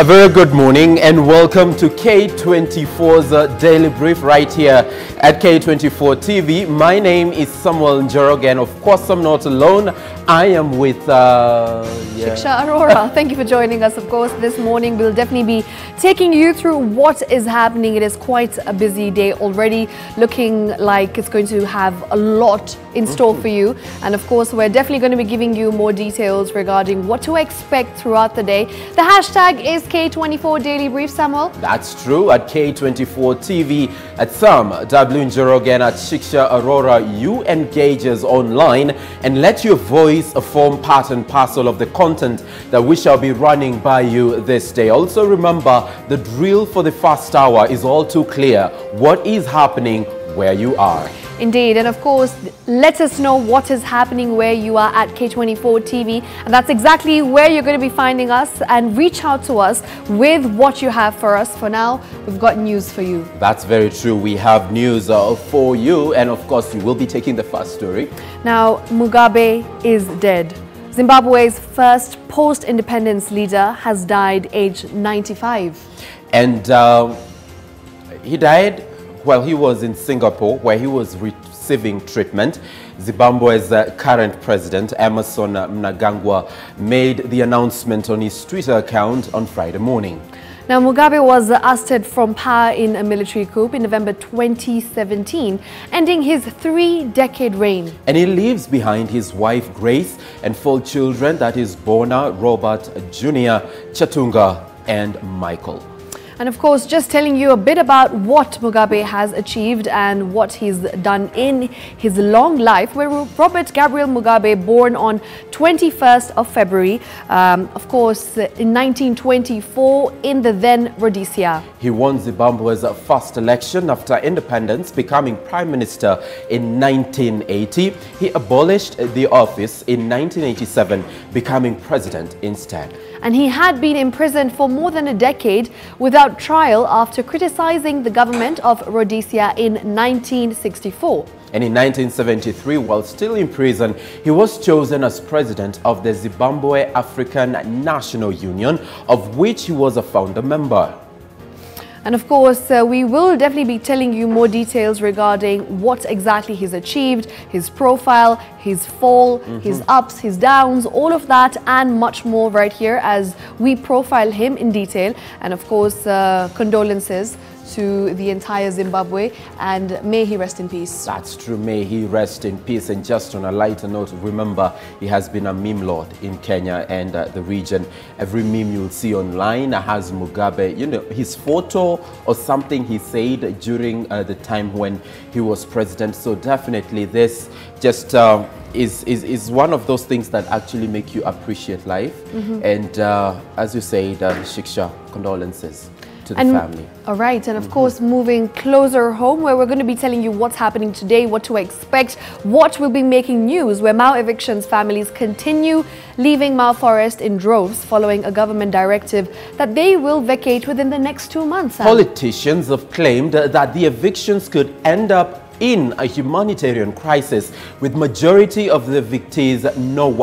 A very good morning and welcome to K24's Daily Brief right here at K24 TV. My name is Samuel Njoroge and of course I'm not alone. I am with Shiksha Arora. Thank you for joining us. Of course, this morning we'll definitely be taking you through what is happening. It is quite a busy day already, looking like it's going to have a lot in store for you. And of course, we're definitely going to be giving you more details regarding what to expect throughout the day. The hashtag is K24 DailyBrief, Samuel. That's true. At K24 TV, at Sam W. Njoroge and at Shiksha Arora, you engage us online and let your voice form part and parcel of the content that we shall be running by you this day. Also remember, the drill for the first hour is all too clear. What is happening where you are? Indeed, and of course, let us know what is happening where you are at K24 TV, and that's exactly where you're going to be finding us, and reach out to us with what you have for us. For now, we've got news for you. That's very true. We have news for you, and of course, you will be taking the first story. Now, Mugabe is dead. Zimbabwe's first post-independence leader has died aged 95. And he died while he was in Singapore, where he was receiving treatment. Zimbabwe's current president, Emmerson Mnangagwa, made the announcement on his Twitter account on Friday morning. Now, Mugabe was ousted from power in a military coup in November 2017, ending his 3-decade reign. And he leaves behind his wife, Grace, and 4 children, that is Bona, Robert Jr., Chatunga, and Michael. And of course, just telling you a bit about what Mugabe has achieved and what he's done in his long life. Where Robert Gabriel Mugabe, born on 21st of February, of course, in 1924 in the then Rhodesia. He won Zimbabwe's first election after independence, becoming prime minister in 1980. He abolished the office in 1987, becoming president instead. And he had been imprisoned for more than a decade without trial after criticizing the government of Rhodesia in 1964. And in 1973, while still in prison, he was chosen as president of the Zimbabwe African National Union, of which he was a founder member. And of course, we will definitely be telling you more details regarding what exactly he's achieved, his profile, his fall, his ups, his downs, all of that and much more right here as we profile him in detail. And of course, condolences to the entire Zimbabwe, and may he rest in peace. That's true, may he rest in peace. And just on a lighter note, remember, he has been a meme lord in Kenya and the region. Every meme you'll see online has Mugabe, you know, his photo or something he said during the time when he was president. So definitely this just is one of those things that actually make you appreciate life. And as you said, Shiksha, condolences to the family. All right, and of course, moving closer home, where we're going to be telling you what's happening today, what to expect, what will be making news, where Mau evictions families continue leaving Mau Forest in droves following a government directive that they will vacate within the next 2 months. Politicians have claimed that the evictions could end up in a humanitarian crisis, with majority of the evictees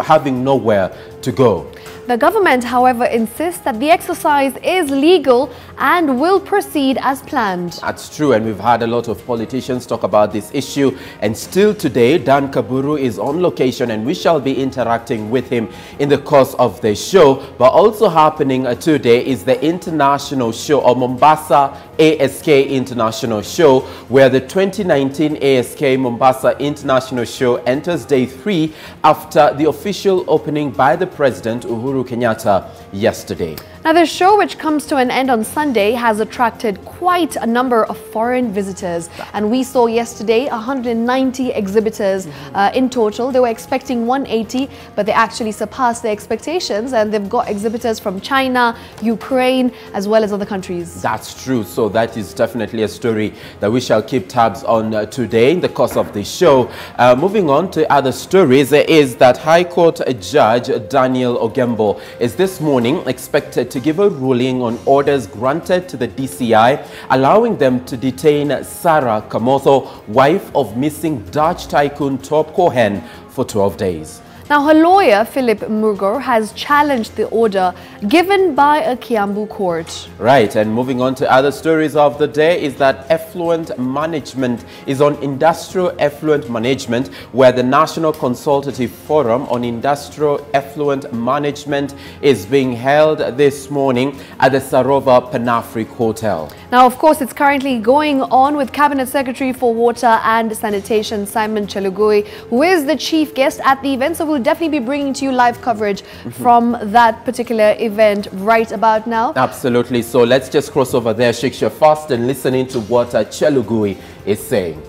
having nowhere to go. The government, however, insists that the exercise is legal and will proceed as planned. That's true, and we've had a lot of politicians talk about this issue. And still today, Dan Kaburu is on location and we shall be interacting with him in the course of the show. But also happening today is the international show, or Mombasa ASK International Show, where the 2019 ASK Mombasa International Show enters day 3 after the official opening by the President Uhuru Kenyatta yesterday. Now, the show, which comes to an end on Sunday, has attracted quite a number of foreign visitors. And we saw yesterday 190 exhibitors in total. They were expecting 180, but they actually surpassed their expectations. And they've got exhibitors from China, Ukraine, as well as other countries. That's true. So that is definitely a story that we shall keep tabs on today in the course of the show. Moving on to other stories, is that High Court Judge Daniel Ogembo is this morning expected to give a ruling on orders granted to the DCI, allowing them to detain Sarah Kamotho, wife of missing Dutch tycoon Top Cohen, for 12 days. Now, her lawyer, Philip Mugabe, has challenged the order given by a Kiambu court. Right, and moving on to other stories of the day is that effluent management is on industrial effluent management, where the National Consultative Forum on Industrial Effluent Management is being held this morning at the Sarova Pan-African Hotel. Now, of course, it's currently going on with Cabinet Secretary for Water and Sanitation, Simon Chelugui, who is the chief guest at the event. So we'll definitely be bringing to you live coverage from that particular event right about now. Absolutely. So let's just cross over there, Shiksha, fast and listening to what Chelugui is saying.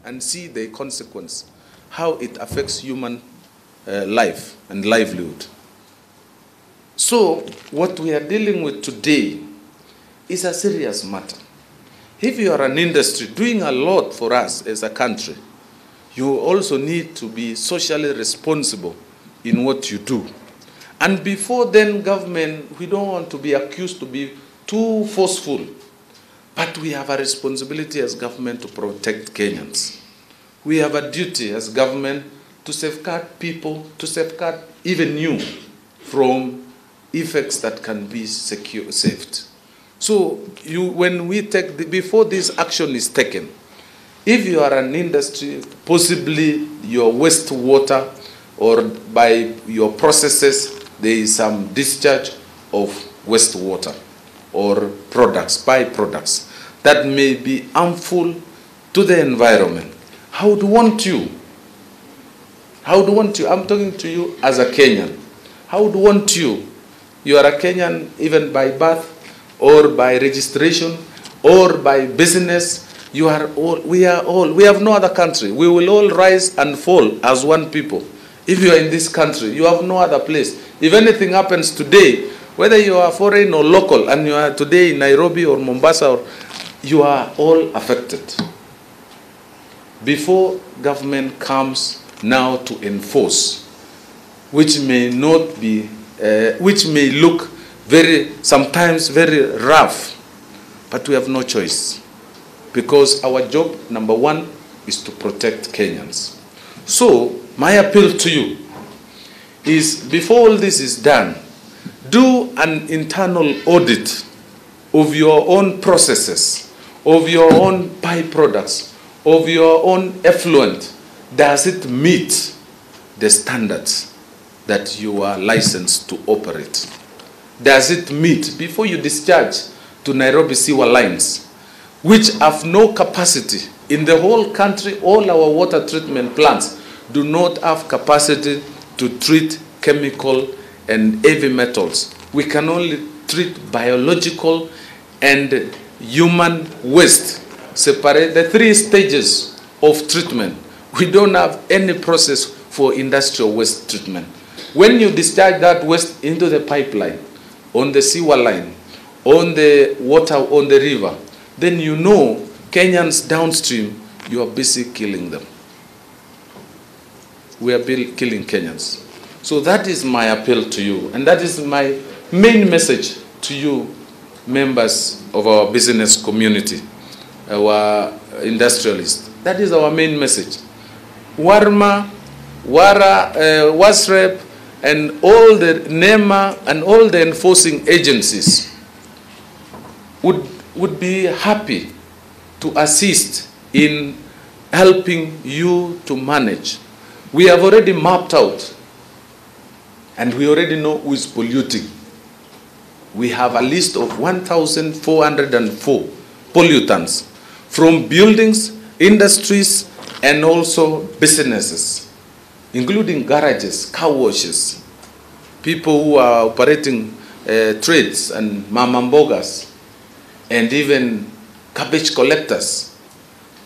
And see the consequence, how it affects human life and livelihood. So what we are dealing with today is a serious matter. If you are an industry doing a lot for us as a country, you also need to be socially responsible in what you do. And before then, government, we don't want to be accused to be too forceful, but we have a responsibility as government to protect Kenyans. We have a duty as government to safeguard people, to safeguard even you from effects that can be saved. So when we take, before this action is taken, if you are an industry, possibly your wastewater or by your processes, there is some discharge of wastewater or products, byproducts, that may be harmful to the environment. I would want you, I'm talking to you as a Kenyan, I would want you are a Kenyan even by birth, or by registration, or by business. We have no other country. We will all rise and fall as one people. If you are in this country, you have no other place. If anything happens today, whether you are foreign or local, and you are today in Nairobi or Mombasa, you are all affected. Before government comes now to enforce, which may not be, which may look sometimes very rough, but we have no choice, because our job, number one, is to protect Kenyans. So my appeal to you is, before all this is done, do an internal audit of your own processes, of your own byproducts, of your own effluent. Does it meet the standards that you are licensed to operate? Does it meet, before you discharge to Nairobi sewer lines, which have no capacity in the whole country? All our water treatment plants do not have capacity to treat chemical and heavy metals. We can only treat biological and human waste, separate the 3 stages of treatment. We don't have any process for industrial waste treatment. When you discharge that waste into the pipeline, on the sewer line, on the water, on the river, then you know Kenyans downstream, you are busy killing them. We are killing Kenyans. So that is my appeal to you, and that is my main message to you, members of our business community, our industrialists. That is our main message. Warma, Wara, Wasrep, and all the NEMA and all the enforcing agencies would be happy to assist in helping you to manage. We have already mapped out, and we already know who is polluting. We have a list of 1,404 pollutants from buildings, industries, and also businesses, including garages, car washes, people who are operating trades and mamambogas, and even garbage collectors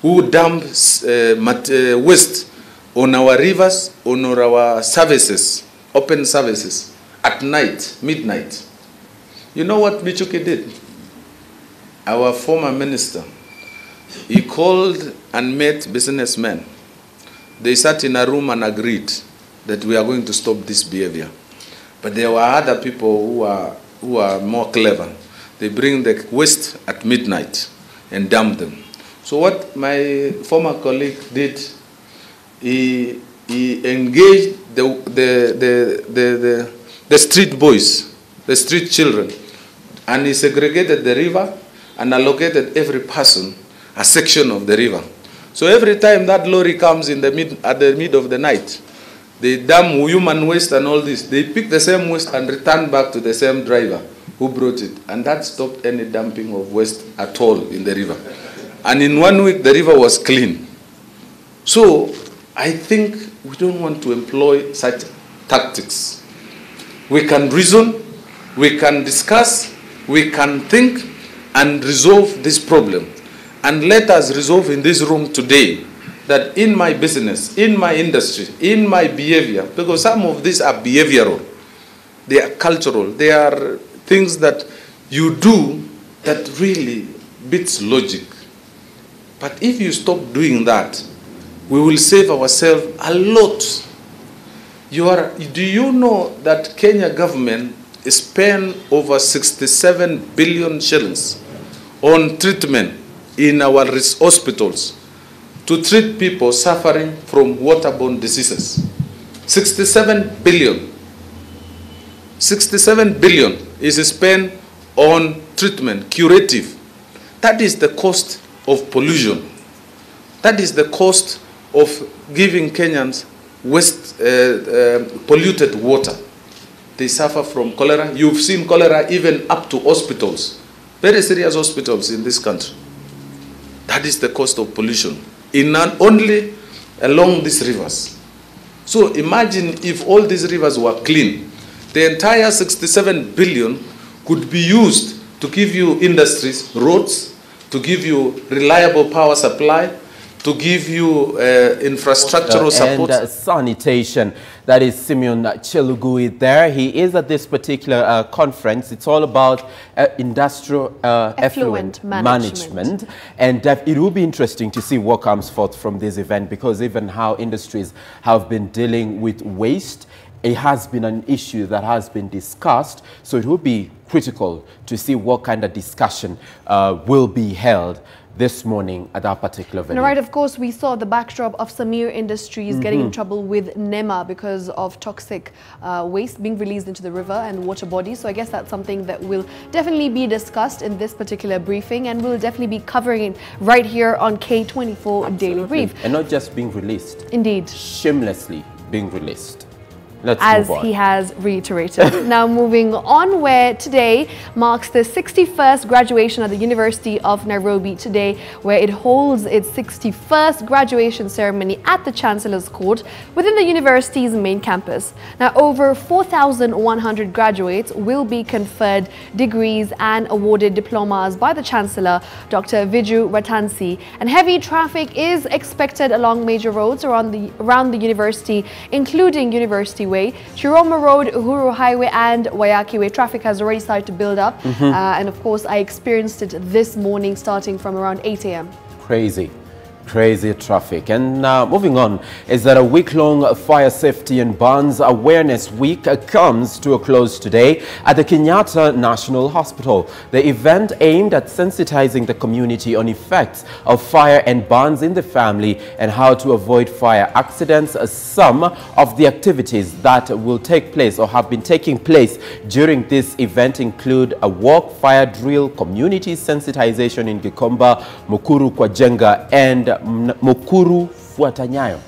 who dump waste on our rivers, on our services, open services, at night, midnight. You know what Michuki did? Our former minister, he called and met businessmen. They sat in a room and agreed that we are going to stop this behavior. But there were other people who are more clever. They bring the waste at midnight. and dump them. So what my former colleague did, he engaged the street boys, the street children, and he segregated the river and allocated every person a section of the river. So every time that lorry comes at the mid of the night, they dump human waste and all this. They pick the same waste and return back to the same driver who brought it. And that stopped any dumping of waste at all in the river. And in 1 week, the river was clean. So I think we don't want to employ such tactics. We can reason, we can discuss, we can think and resolve this problem. And let us resolve in this room today that in my business, in my industry, in my behavior, because some of these are behavioral, they are cultural, they are things that you do that really beats logic. But if you stop doing that, we will save ourselves a lot. Do you know that Kenya government spent over 67 billion shillings on treatment in our hospitals to treat people suffering from waterborne diseases? 67 billion. 67 billion is spent on treatment, curative. That is the cost of pollution. That is the cost of giving Kenyans polluted water. They suffer from cholera. You've seen cholera even up to hospitals, very serious hospitals in this country. That is the cost of pollution, only along these rivers. So imagine if all these rivers were clean, the entire 67 billion could be used to give you industries, roads, to give you reliable power supply, to give you infrastructural support. And sanitation. That is Simeon Chelugui there. He is at this particular conference. It's all about industrial effluent management. And it will be interesting to see what comes forth from this event, because even how industries have been dealing with waste, it has been an issue that has been discussed. So it will be critical to see what kind of discussion will be held this morning at that particular venue. Right, of course, we saw the backdrop of Samir Industries getting in trouble with NEMA because of toxic waste being released into the river and water bodies. So I guess that's something that will definitely be discussed in this particular briefing, and we'll definitely be covering it right here on K24 Daily Brief. And not just being released. Indeed. Shamelessly being released. As he has reiterated. Now moving on, where today marks the 61st graduation at the University of Nairobi today, where it holds its 61st graduation ceremony at the Chancellor's Court within the university's main campus. Now over 4,100 graduates will be conferred degrees and awarded diplomas by the Chancellor, Dr. Viju Ratansi, and heavy traffic is expected along major roads around the university, including University Way, Chiroma Road, Uhuru Highway and Wayaki Way. Traffic has already started to build up and of course I experienced it this morning starting from around 8 a.m. Crazy traffic. And moving on, is that a week-long fire safety and burns awareness week comes to a close today at the Kenyatta National Hospital. The event aimed at sensitizing the community on effects of fire and burns in the family and how to avoid fire accidents. Some of the activities that will take place or have been taking place during this event include a walk, fire drill, community sensitization in Gikomba, Mukuru kwa Jenga and Mukuru Fuatanyayo.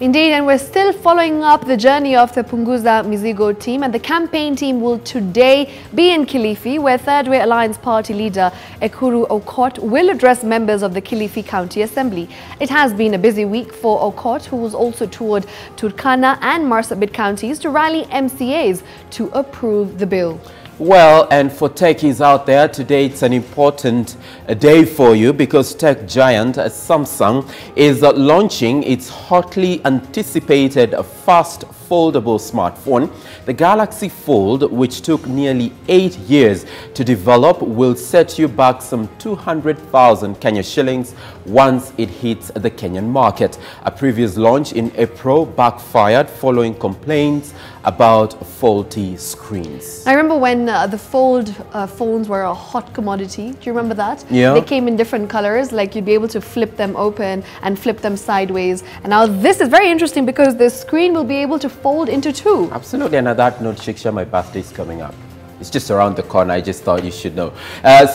Indeed, and we're still following up the journey of the Punguza Mizigo team, and the campaign team will today be in Kilifi, where Third Way Alliance Party leader Ekuru Okot will address members of the Kilifi County Assembly. It has been a busy week for Okot, who was also toured Turkana and Marsabit counties to rally MCAs to approve the bill. Well, and for techies out there, today it's an important day for you because tech giant Samsung is launching its hotly anticipated fast foldable smartphone. The Galaxy Fold, which took nearly 8 years to develop, will set you back some 200,000 Kenya shillings once it hits the Kenyan market. A previous launch in April backfired following complaints about faulty screens. I remember when the fold phones were a hot commodity. Do you remember that? Yeah. They came in different colors, like you'd be able to flip them open and flip them sideways. And now this is very interesting because the screen will be able to fold into two. Absolutely. And on that note, Shiksha, my birthday is coming up. It's just around the corner. I just thought you should know.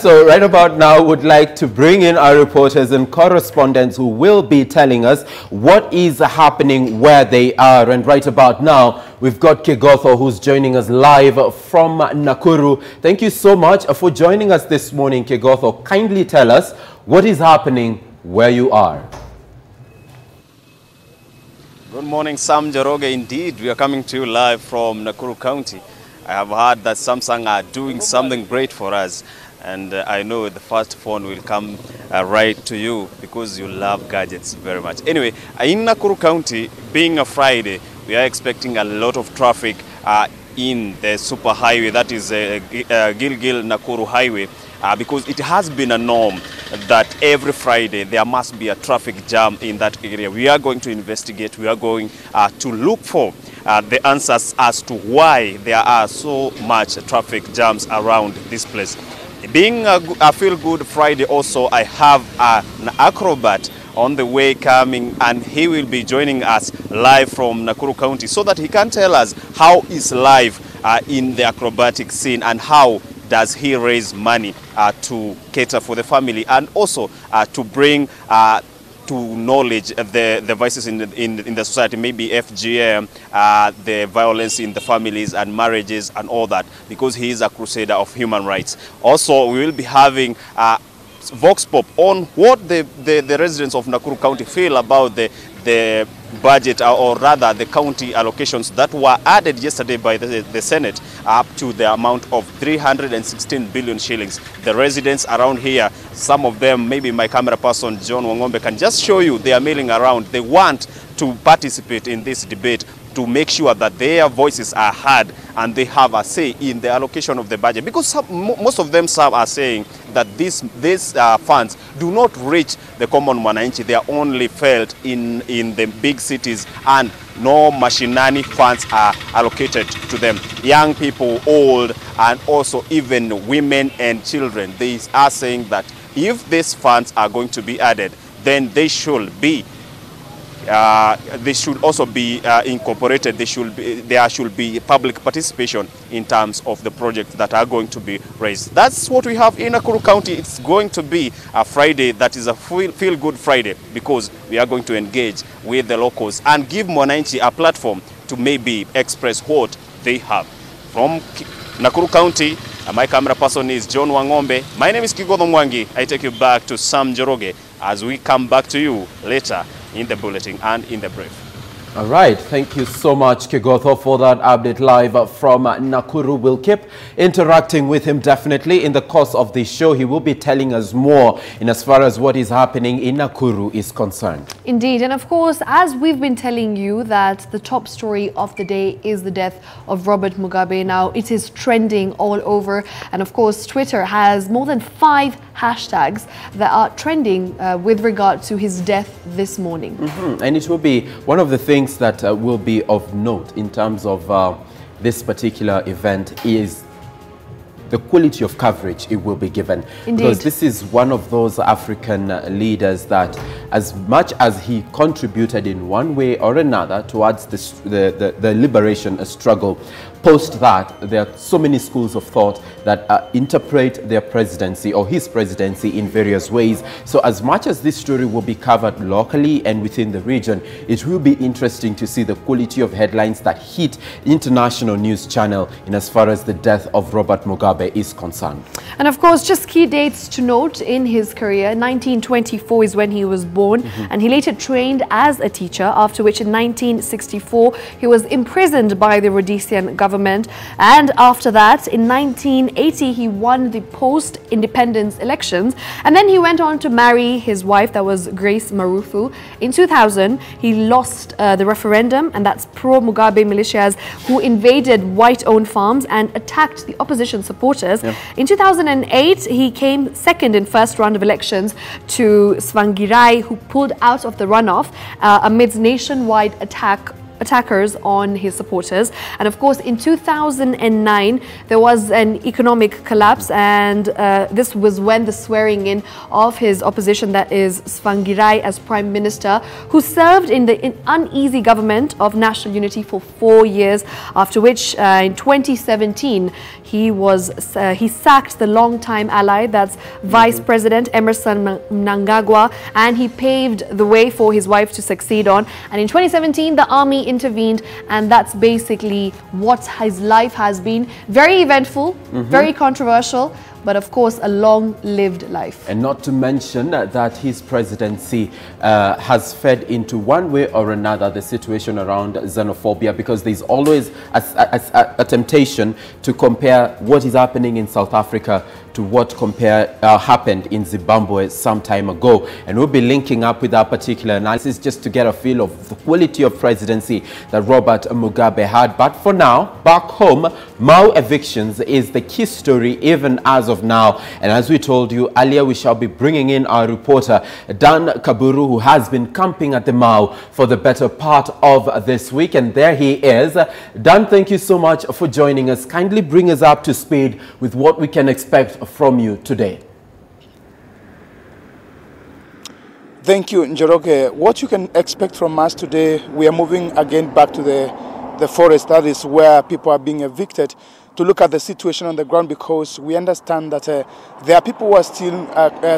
So right about now, would like to bring in our reporters and correspondents who will be telling us what is happening where they are. And right about now, we've got Kegotho, who's joining us live from Nakuru. Thank you so much for joining us this morning, Kegotho. Kindly tell us what is happening where you are. Good morning, Sam Njoroge. Indeed, we are coming to you live from Nakuru County. I have heard that Samsung are doing something great for us, and I know the first phone will come right to you because you love gadgets very much. Anyway, in Nakuru County, being a Friday, we are expecting a lot of traffic in the super highway, that is Gilgil-Nakuru highway, because it has been a norm that every Friday there must be a traffic jam in that area. We are going to investigate, we are going to look for the answers as to why there are so much traffic jams around this place. Being a feel-good Friday also, I have an acrobat on the way coming, and he will be joining us live from Nakuru County so that he can tell us how is life in the acrobatic scene and how does he raise money to cater for the family and also to bring to knowledge the vices in the society, maybe FGM, the violence in the families and marriages and all that, because he is a crusader of human rights. Also, we will be having Vox Pop on what the residents of Nakuru County feel about the budget, or rather the county allocations that were added yesterday by the Senate up to the amount of 316 billion shillings. The residents around here, some of them, maybe my camera person John Wangombe can just show you, they are milling around. They want to participate in this debate to make sure that their voices are heard and they have a say in the allocation of the budget, because most of them are saying that these funds do not reach the common mwananchi. They are only felt in the big cities, and no mashinani funds are allocated to them. Young people, old, and also even women and children, they are saying that if these funds are going to be added, then they should also be incorporated. There should be public participation in terms of the projects that are going to be raised. That's what we have in Nakuru County. It's going to be a Friday that is a feel-good Friday, because we are going to engage with the locals and give Mwananchi a platform to maybe express what they have. From Nakuru County, my camera person is John Wangombe. My name is Kigodho Mwangi. I take you back to Sam Njoroge as we come back to you later in the bulletin and in the brief. All right, thank you so much, Kegotho, for that update live from Nakuru. We'll keep interacting with him definitely in the course of the show. He will be telling us more in as far as what is happening in Nakuru is concerned. Indeed, and of course, as we've been telling you, that the top story of the day is the death of Robert Mugabe. Now, it is trending all over, and of course, Twitter has more than 5 hashtags that are trending with regard to his death this morning. And it will be one of the things that will be of note in terms of this particular event is the quality of coverage it will be given. Indeed. Because this is one of those African leaders that, as much as he contributed in one way or another towards the liberation struggle, post that, there are so many schools of thought that interpret their presidency or his presidency in various ways. So as much as this story will be covered locally and within the region, it will be interesting to see the quality of headlines that hit international news channel in as far as the death of Robert Mugabe Mugabe is concerned. And of course, just key dates to note in his career. 1924 is when he was born, and he later trained as a teacher, after which in 1964 he was imprisoned by the Rhodesian government, and after that in 1980 he won the post-independence elections, and then he went on to marry his wife, that was Grace Maruthu. In 2000 he lost the referendum, and that's pro-Mugabe militias who invaded white-owned farms and attacked the opposition supporters. In 2008 he came second in first round of elections to Tsvangirai, who pulled out of the runoff amidst nationwide attackers on his supporters. And of course in 2009 there was an economic collapse, and this was when the swearing in of his opposition, that is Tsvangirai, as prime minister, who served in the uneasy government of national unity for 4 years, after which in 2017 he sacked the long-time ally, that's Vice President Emerson Mnangagwa, and he paved the way for his wife to succeed on. And in 2017 the army intervened, and that's basically what his life has been. Very eventful, very controversial, but of course a long-lived life. And not to mention that his presidency has fed into, one way or another, the situation around xenophobia, because there's always a temptation to compare what is happening in South Africa to what happened in Zimbabwe some time ago. And we'll be linking up with that particular analysis just to get a feel of the quality of presidency that Robert Mugabe had. But for now, back home, Mau evictions is the key story even as of now. And as we told you earlier, we shall be bringing in our reporter Dan Kaburu, who has been camping at the Mau for the better part of this week. And there he is. Dan, thank you so much for joining us. Kindly bring us up to speed with what we can expect from you today. Thank you, Njoroge. What you can expect from us today, we are moving again back to the forest. That is where people are being evicted, to look at the situation on the ground, because we understand that there are people who are still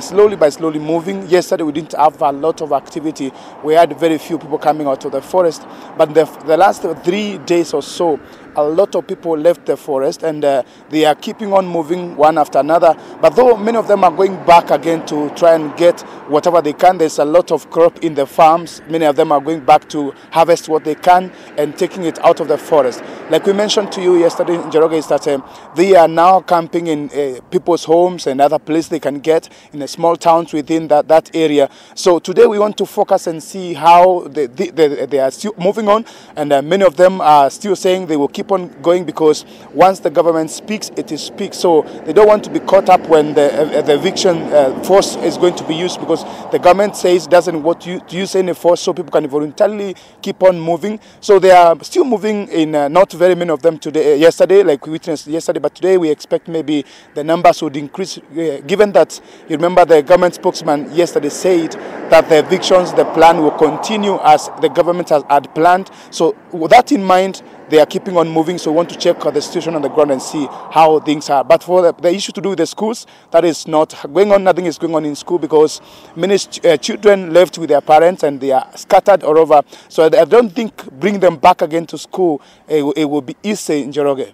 slowly moving. Yesterday we didn't have a lot of activity. We had very few people coming out of the forest, but the last 3 days or so, a lot of people left the forest, and they are keeping on moving one after another. But though many of them are going back again to try and get whatever they can, there's a lot of crop in the farms. Many of them are going back to harvest what they can and taking it out of the forest. Like we mentioned to you yesterday, Njoroge, is that they are now camping in people's homes and other places they can get in the small towns within that area. So today we want to focus and see how they are still moving on, and many of them are still saying they will keep on going, because once the government speaks, it is speaks. So they don't want to be caught up when the eviction force is going to be used, because the government says doesn't want to use any force, so people can voluntarily keep on moving. So they are still moving in, not very many of them today, yesterday, like we witnessed yesterday, but today we expect maybe the numbers would increase, given that, you remember, the government spokesman yesterday said that the evictions, the plan will continue as the government had planned. So with that in mind, they are keeping on moving. So we want to check the situation on the ground and see how things are. But for the issue to do with the schools, that is not going on. Nothing is going on in school, because many children left with their parents and they are scattered all over. So I don't think bring them back again to school, it will be easy in Njoroge.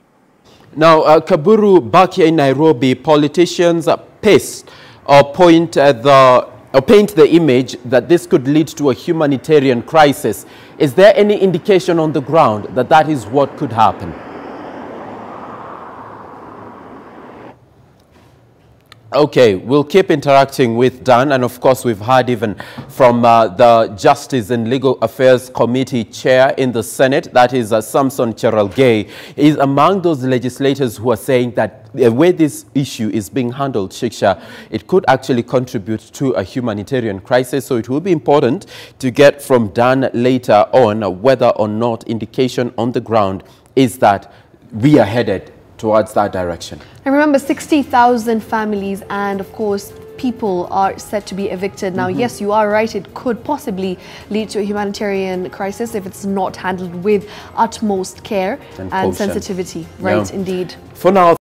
Now, Kaburu, back here in Nairobi, politicians paint the image that this could lead to a humanitarian crisis. Is there any indication on the ground that that is what could happen? Okay, we'll keep interacting with Dan, and of course we've heard even from the Justice and Legal Affairs Committee Chair in the Senate, that is Samson Cherargei, is among those legislators who are saying that the way this issue is being handled, Shiksha, it could actually contribute to a humanitarian crisis. So it will be important to get from Dan later on whether or not indication on the ground is that we are headed towards that direction. And remember, 60,000 families and of course people are set to be evicted. Now, yes, you are right, it could possibly lead to a humanitarian crisis if it's not handled with utmost care and sensitivity. Right, indeed. For now,